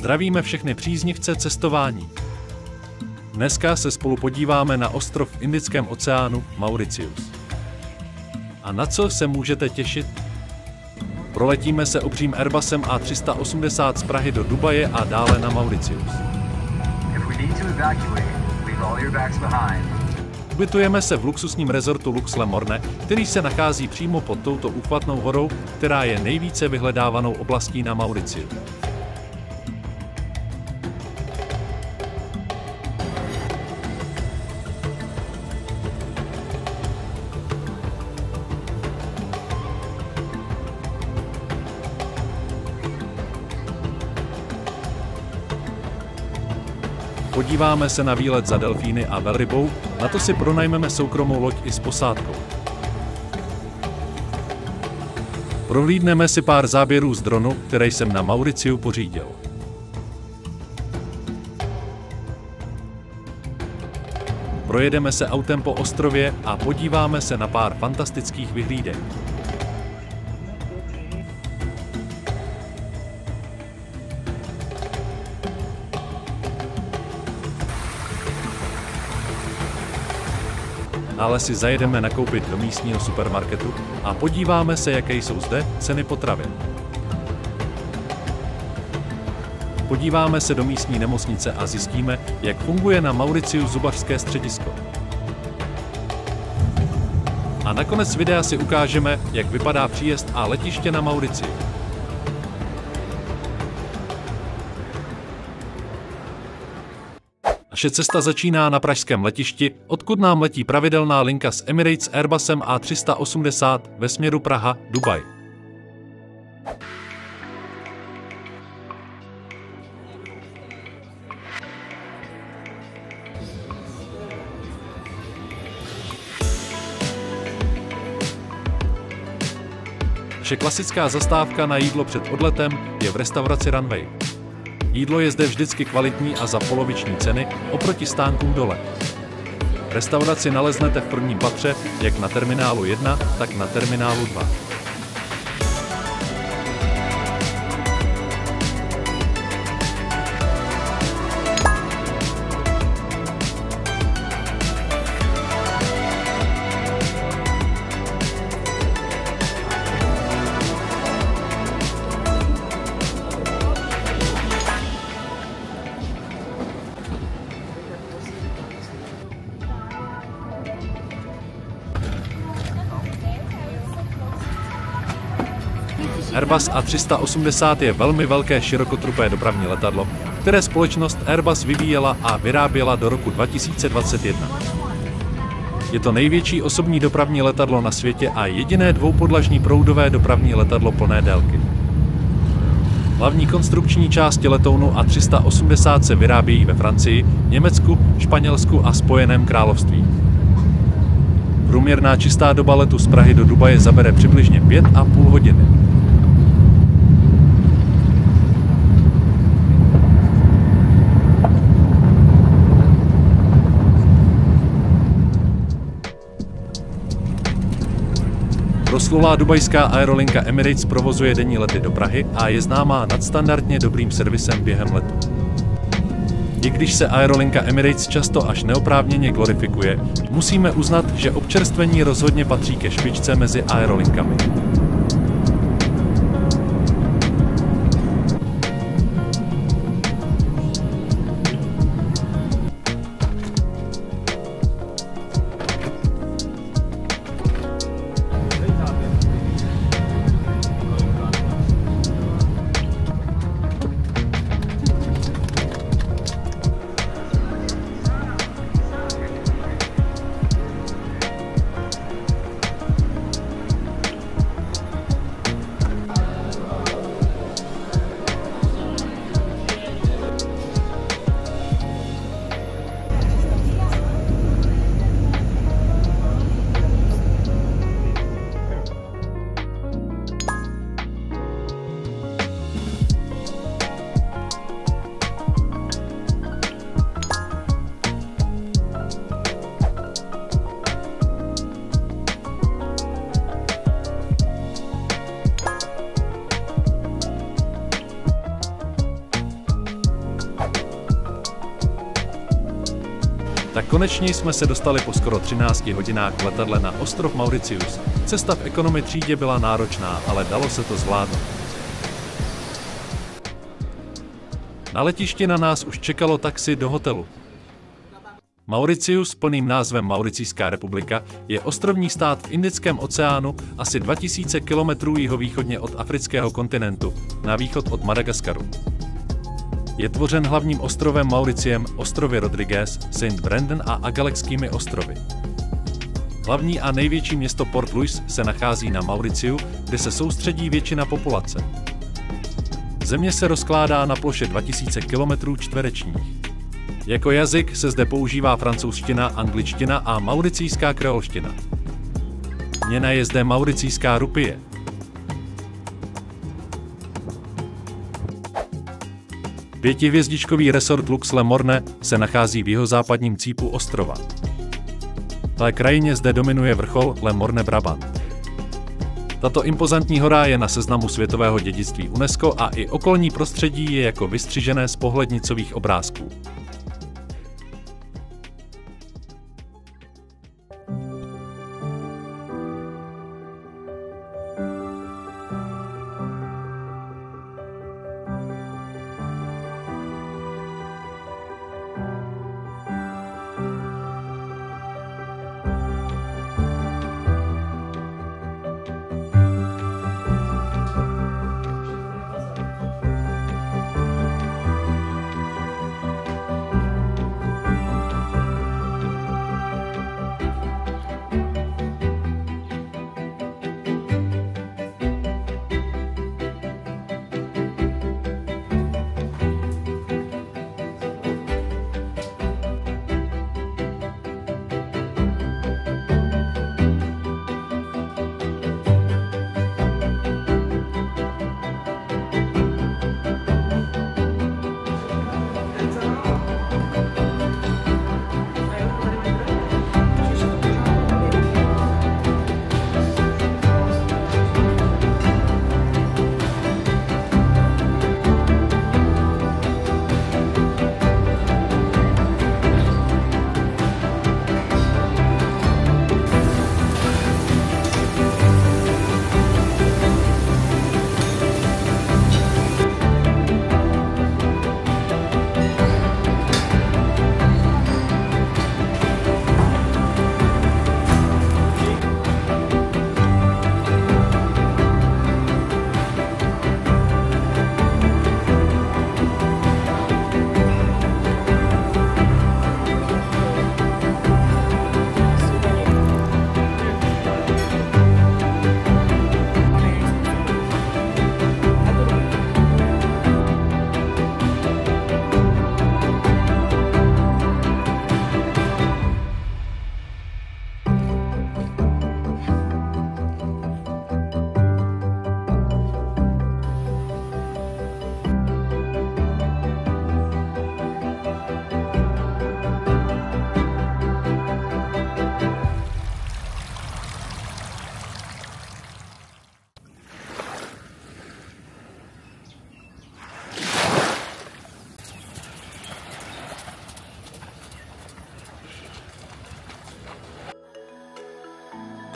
Zdravíme všechny příznivce cestování. Dneska se spolu podíváme na ostrov v Indickém oceánu Mauritius. A na co se můžete těšit? Proletíme se obřím Airbusem A380 z Prahy do Dubaje a dále na Mauritius. Ubytujeme se v luxusním rezortu Lux Le Morne, který se nachází přímo pod touto úchvatnou horou, která je nejvíce vyhledávanou oblastí na Mauriciu. Podíváme se na výlet za delfíny a velrybou, na to si pronajmeme soukromou loď i s posádkou. Prohlídneme si pár záběrů z dronu, které jsem na Mauriciu pořídil. Projedeme se autem po ostrově a podíváme se na pár fantastických vyhlídek. Dále si zajedeme nakoupit do místního supermarketu a podíváme se, jaké jsou zde ceny potravin. Podíváme se do místní nemocnice a zjistíme, jak funguje na Mauriciu zubařské středisko. A nakonec videa si ukážeme, jak vypadá příjezd a letiště na Mauriciu. Naše cesta začíná na pražském letišti, odkud nám letí pravidelná linka s Emirates Airbusem A380 ve směru Praha-Dubaj. Naše klasická zastávka na jídlo před odletem je v restauraci Runway. Jídlo je zde vždycky kvalitní a za poloviční ceny oproti stánkům dole. Restauraci naleznete v prvním patře jak na terminálu 1, tak na terminálu 2. Airbus A380 je velmi velké širokotrupé dopravní letadlo, které společnost Airbus vyvíjela a vyráběla do roku 2021. Je to největší osobní dopravní letadlo na světě a jediné dvoupodlažní proudové dopravní letadlo plné délky. Hlavní konstrukční části letounu A380 se vyrábějí ve Francii, Německu, Španělsku a Spojeném království. Průměrná čistá doba letu z Prahy do Dubaje zabere přibližně 5,5 hodiny. Proslulá dubajská aerolinka Emirates provozuje denní lety do Prahy a je známá nadstandardně dobrým servisem během letu. I když se aerolinka Emirates často až neoprávněně glorifikuje, musíme uznat, že občerstvení rozhodně patří ke špičce mezi aerolinkami. konečně jsme se dostali po skoro 13 hodinách v letadle na ostrov Mauritius. Cesta v economy třídě byla náročná, ale dalo se to zvládnout. Na letišti na nás už čekalo taxi do hotelu. Mauritius, plným názvem Mauricijská republika, je ostrovní stát v Indickém oceánu asi 2000 km jihovýchodně od afrického kontinentu, na východ od Madagaskaru. Je tvořen hlavním ostrovem Mauriciem, ostrovy Rodrigues, Saint Brendan a Agalekskými ostrovy. Hlavní a největší město Port Louis se nachází na Mauriciu, kde se soustředí většina populace. Země se rozkládá na ploše 2000 km čtverečních. Jako jazyk se zde používá francouzština, angličtina a mauricijská kreolština. Měna je zde mauricijská rupie. Pětihvězdičkový resort Lux Le Morne se nachází v jihozápadním cípu ostrova. V té krajině zde dominuje vrchol Le Morne Brabant. Tato impozantní hora je na seznamu světového dědictví UNESCO a i okolní prostředí je jako vystřižené z pohlednicových obrázků.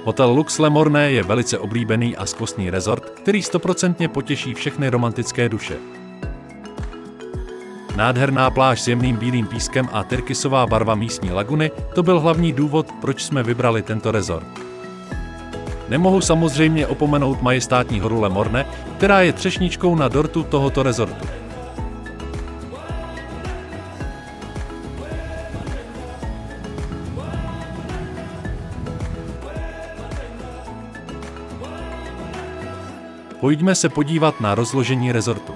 Hotel Lux Le Morne je velice oblíbený a skvostný rezort, který 100% potěší všechny romantické duše. Nádherná pláž s jemným bílým pískem a tyrkysová barva místní laguny, to byl hlavní důvod, proč jsme vybrali tento rezort. Nemohu samozřejmě opomenout majestátní horu Le Morne, která je třešničkou na dortu tohoto rezortu. Pojďme se podívat na rozložení rezortu.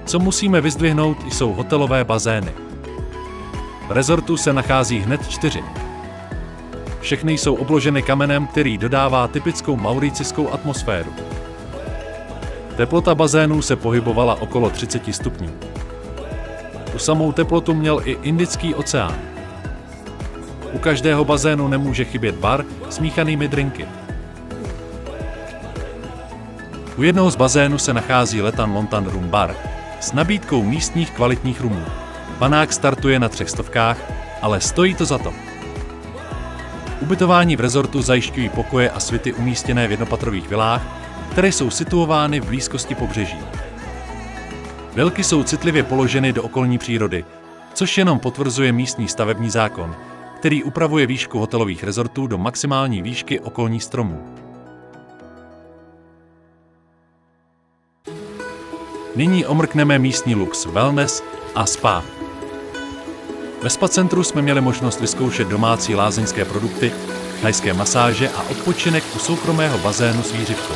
Co musíme vyzdvihnout, jsou hotelové bazény. V rezortu se nachází hned 4. Všechny jsou obloženy kamenem, který dodává typickou mauricijskou atmosféru. Teplota bazénů se pohybovala okolo 30 stupňů. Tu samou teplotu měl i Indický oceán. U každého bazénu nemůže chybět bar s míchanými drinky. U jednoho z bazénů se nachází Lethan Lontan Rum Bar s nabídkou místních kvalitních rumů. Panák startuje na 300, ale stojí to za to. Ubytování v rezortu zajišťují pokoje a svity umístěné v jednopatrových vilách, které jsou situovány v blízkosti pobřeží. Vilky jsou citlivě položeny do okolní přírody, což jenom potvrzuje místní stavební zákon, který upravuje výšku hotelových rezortů do maximální výšky okolních stromů. Nyní omrkneme místní lux, wellness a spa. Ve spa centru jsme měli možnost vyzkoušet domácí lázeňské produkty, thajské masáže a odpočinek u soukromého bazénu s výřivkou.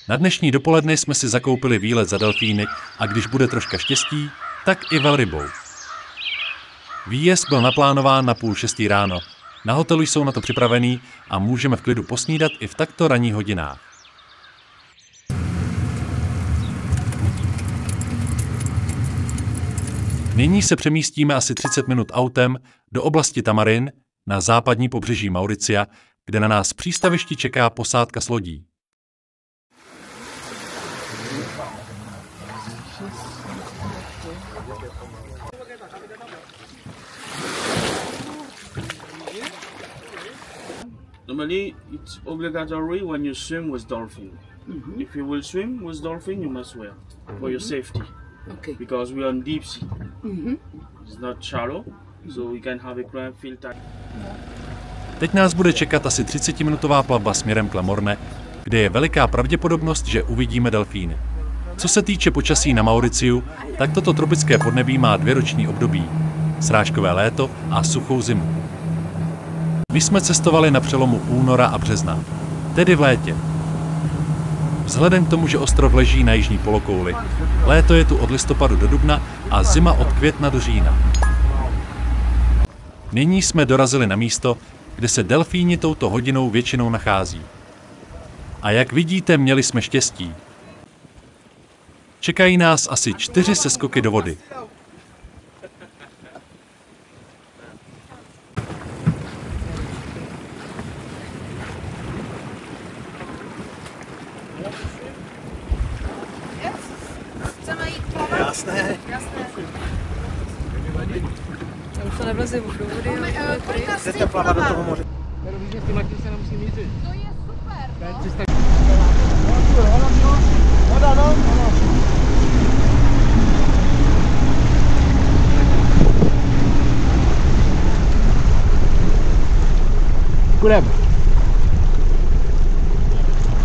Na dnešní dopoledne jsme si zakoupili výlet za delfíny a když bude troška štěstí, tak i velrybou. Výjezd byl naplánován na 5:30 ráno. Na hotelu jsou na to připravení a můžeme v klidu posnídat i v takto ranních hodinách. Nyní se přemístíme asi 30 minut autem do oblasti Tamarin na západní pobřeží Mauricia, kde na nás v přístavišti čeká posádka s lodí. Normally, it's obligatory when you swim with dolphin. If you will swim with dolphin, you must wear for your safety. Okay. Because we are in deep sea. It's not shallow, so we can have a climb feel tight. Teď nás bude čekat asi 30-minutová plavba směrem k Lamorne, kde je veliká pravděpodobnost, že uvidíme delfíny. Co se týče počasí na Mauriciu, tak toto tropické podnebí má 2 roční období. Srážkové léto a suchou zimu. My jsme cestovali na přelomu února a března, tedy v létě. Vzhledem k tomu, že ostrov leží na jižní polokouli, léto je tu od listopadu do dubna a zima od května do října. Nyní jsme dorazili na místo, kde se delfíni touto hodinou většinou nachází. A jak vidíte, měli jsme štěstí. Čekají nás asi 4 seskoky do vody. Jasné. Já už to nevleze do vody. Chcete plavat do toho moře? S tím letím se nemusí mířit. To je super, Voda, no. Půjdeme.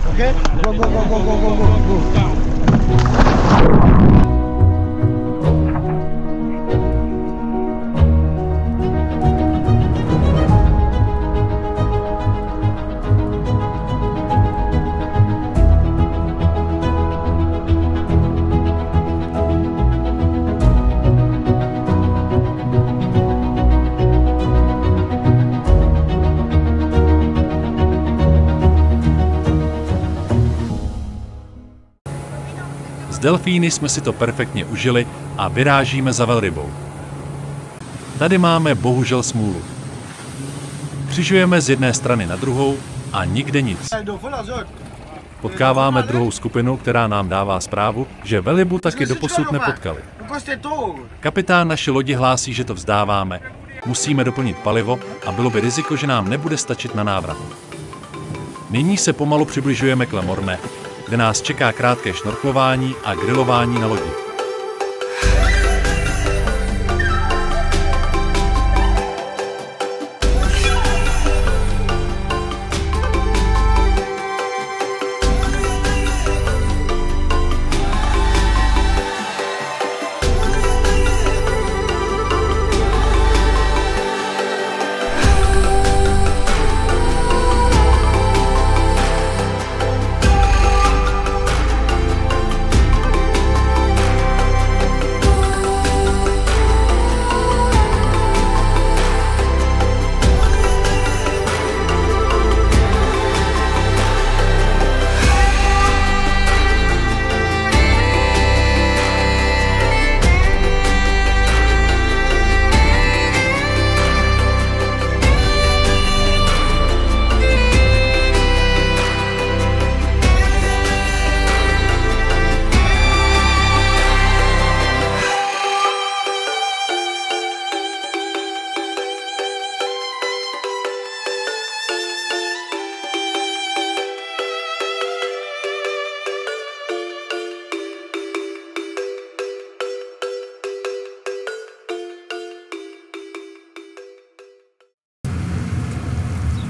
Okay? Go, go, go, go, go, go, go. Z delfíny jsme si to perfektně užili a vyrážíme za velrybou. Tady máme bohužel smůlu. Křižujeme z jedné strany na druhou a nikde nic. Potkáváme druhou skupinu, která nám dává zprávu, že velrybu taky doposud nepotkali. Kapitán naší lodi hlásí, že to vzdáváme. Musíme doplnit palivo a bylo by riziko, že nám nebude stačit na návrat. Nyní se pomalu přibližujeme k Le Morne, kde nás čeká krátké šnorklování a grilování na lodi.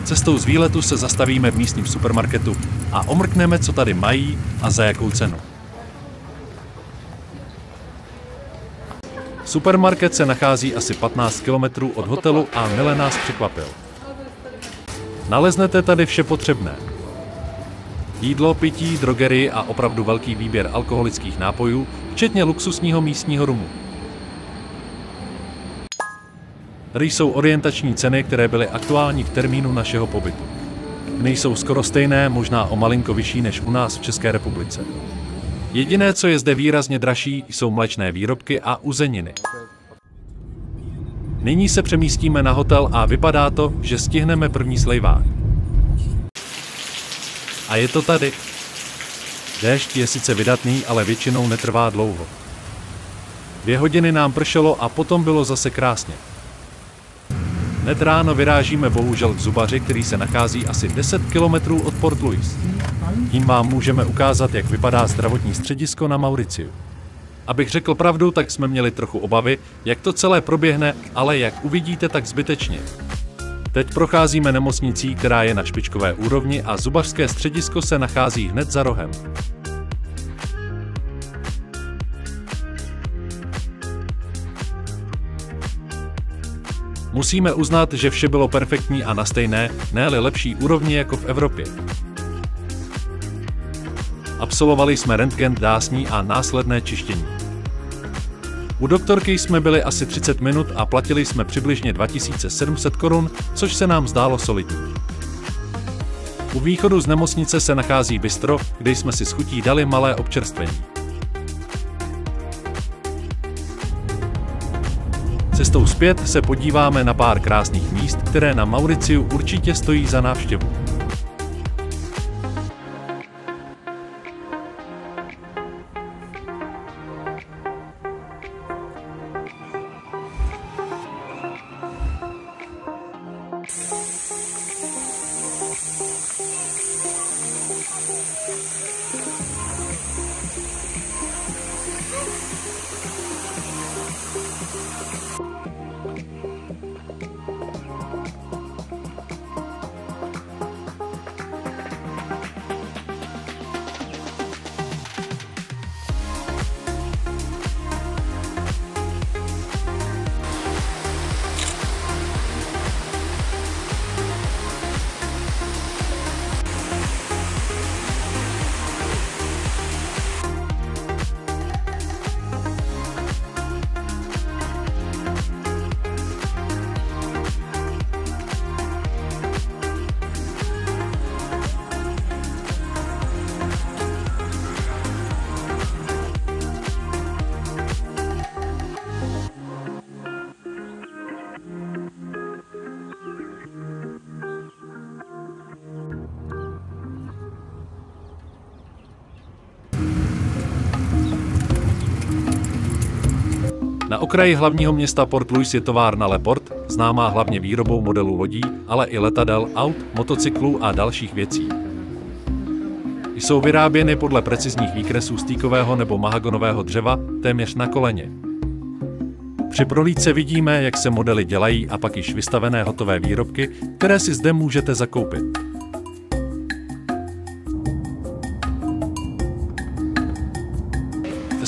Cestou z výletu se zastavíme v místním supermarketu a omrkneme, co tady mají a za jakou cenu. Supermarket se nachází asi 15 km od hotelu a mile nás překvapil. Naleznete tady vše potřebné. Jídlo, pití, drogerii a opravdu velký výběr alkoholických nápojů, včetně luxusního místního rumu. Tady jsou orientační ceny, které byly aktuální v termínu našeho pobytu. Nejsou skoro stejné, možná o malinko vyšší než u nás v České republice. Jediné, co je zde výrazně dražší, jsou mléčné výrobky a uzeniny. Nyní se přemístíme na hotel a vypadá to, že stihneme první slejvák. A je to tady. Déšť je sice vydatný, ale většinou netrvá dlouho. 2 hodiny nám pršelo a potom bylo zase krásně. Hned ráno vyrážíme bohužel k zubaři, který se nachází asi 10 km od Port Louis. Tím vám můžeme ukázat, jak vypadá zdravotní středisko na Mauriciu. Abych řekl pravdu, tak jsme měli trochu obavy, jak to celé proběhne, ale jak uvidíte, tak zbytečně. Teď procházíme nemocnicí, která je na špičkové úrovni a zubařské středisko se nachází hned za rohem. Musíme uznat, že vše bylo perfektní a na stejné, ne-li lepší úrovni jako v Evropě. Absolvovali jsme rentgen dásní a následné čištění. U doktorky jsme byli asi 30 minut a platili jsme přibližně 2700 korun, což se nám zdálo solidní. U východu z nemocnice se nachází bistro, kde jsme si s chutí dali malé občerstvení. Cestou zpět se podíváme na pár krásných míst, které na Mauriciu určitě stojí za návštěvu. Na okraji hlavního města Port Louis je továrna LePort, známá hlavně výrobou modelů lodí, ale i letadel, aut, motocyklů a dalších věcí. Jsou vyráběny podle precizních výkresů z týkového nebo mahagonového dřeva téměř na koleně. Při prohlídce vidíme, jak se modely dělají a pak již vystavené hotové výrobky, které si zde můžete zakoupit.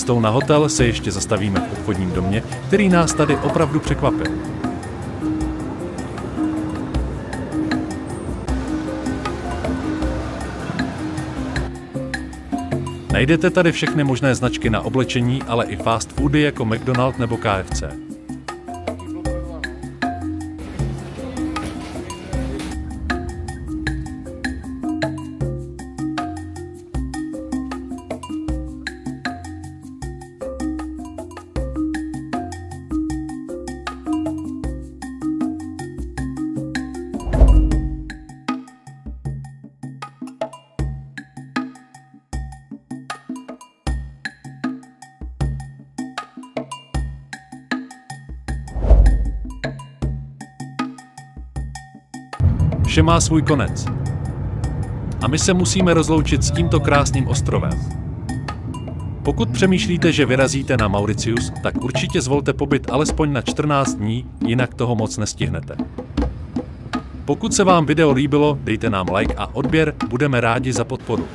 Cestou na hotel se ještě zastavíme v obchodním domě, který nás tady opravdu překvapil. Najdete tady všechny možné značky na oblečení, ale i fast foody jako McDonald's nebo KFC. Vše má svůj konec. A my se musíme rozloučit s tímto krásným ostrovem. Pokud přemýšlíte, že vyrazíte na Mauritius, tak určitě zvolte pobyt alespoň na 14 dní, jinak toho moc nestihnete. Pokud se vám video líbilo, dejte nám like a odběr, budeme rádi za podporu.